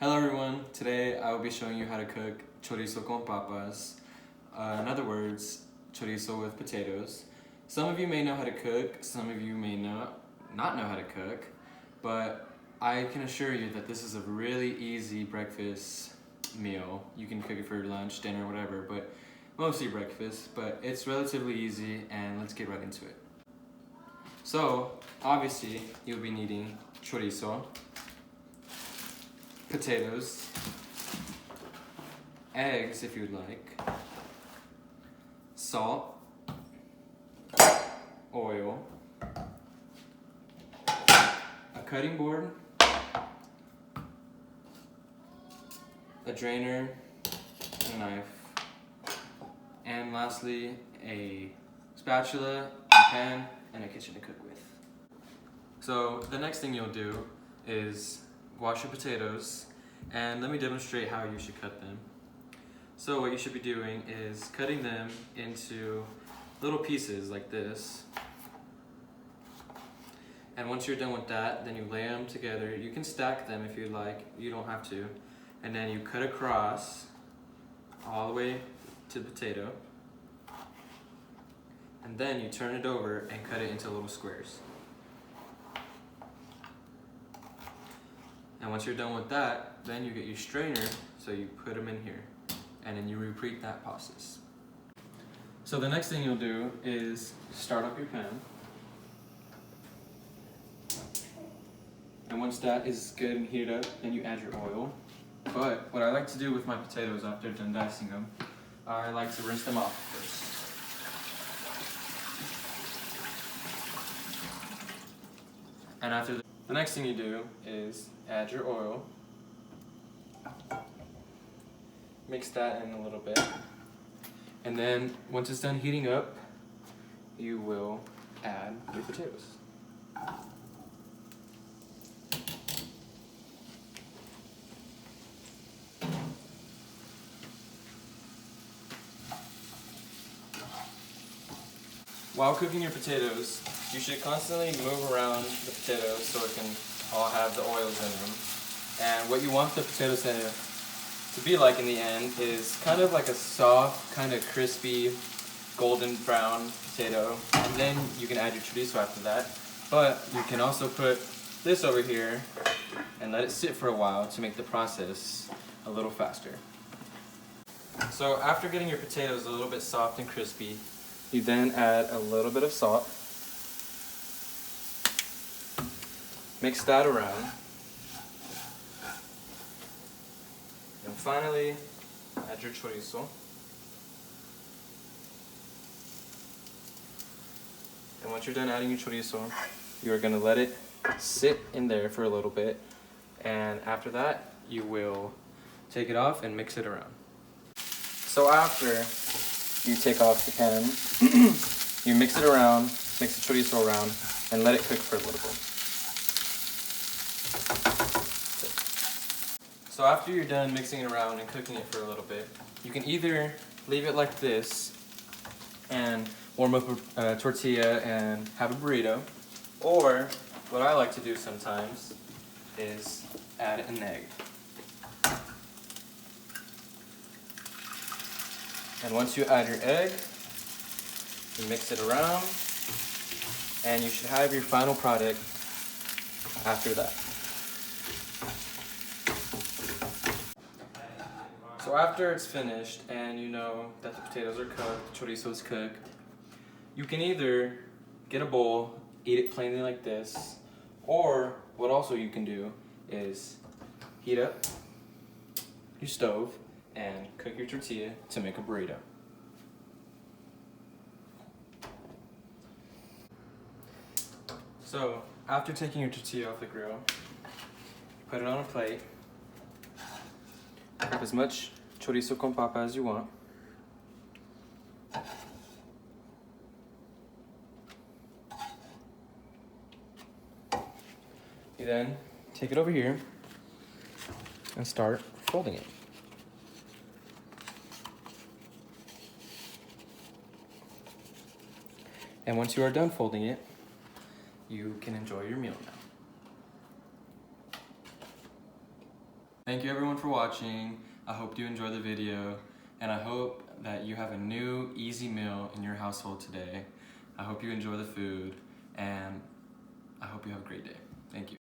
Hello everyone, today I will be showing you how to cook chorizo con papas. In other words, chorizo with potatoes. Some of you may know how to cook, some of you may not know how to cook, but I can assure you that this is a really easy breakfast meal. You can cook it for lunch, dinner, whatever, but mostly breakfast, but it's relatively easy and let's get right into it. So, obviously, you'll be needing chorizo, potatoes, eggs if you'd like, salt, oil, a cutting board, a drainer, a knife, and lastly a spatula, a pan, and a kitchen to cook with. So the next thing you'll do is wash your potatoes, and let me demonstrate how you should cut them. So what you should be doing is cutting them into little pieces like this. And once you're done with that, then you lay them together. You can stack them if you like, you don't have to. And then you cut across all the way to the potato. And then you turn it over and cut it into little squares. And once you're done with that, then you get your strainer, so you put them in here. And then you repeat that process. So the next thing you'll do is start up your pan. And once that is good and heated up, then you add your oil. But what I like to do with my potatoes after done dicing them, I like to rinse them off first. And after the next thing you do is add your oil. Mix that in a little bit. And then once it's done heating up, you will add your potatoes. While cooking your potatoes, you should constantly move around the potatoes so it can all have the oils in them. And what you want the potatoes to be like in the end is kind of like a soft, kind of crispy, golden brown potato. And then you can add your chorizo after that. But you can also put this over here and let it sit for a while to make the process a little faster. So after getting your potatoes a little bit soft and crispy, you then add a little bit of salt. Mix that around. And finally, add your chorizo. And once you're done adding your chorizo, you're going to let it sit in there for a little bit. And after that, you will take it off and mix it around. So after you take off the pan, you mix it around, mix the chorizo around, and let it cook for a little bit. So after you're done mixing it around and cooking it for a little bit, you can either leave it like this and warm up a tortilla and have a burrito, or what I like to do sometimes is add an egg. And once you add your egg, you mix it around, and you should have your final product after that. So after it's finished and you know that the potatoes are cooked, the chorizo is cooked, you can either get a bowl, eat it plainly like this, or what also you can do is heat up your stove and cook your tortilla to make a burrito. So after taking your tortilla off the grill, put it on a plate. Have as much chorizo con papa as you want. You then take it over here and start folding it. And once you are done folding it, you can enjoy your meal now. Thank you everyone for watching. I hope you enjoyed the video, and I hope that you have a new easy meal in your household today. I hope you enjoy the food, and I hope you have a great day. Thank you.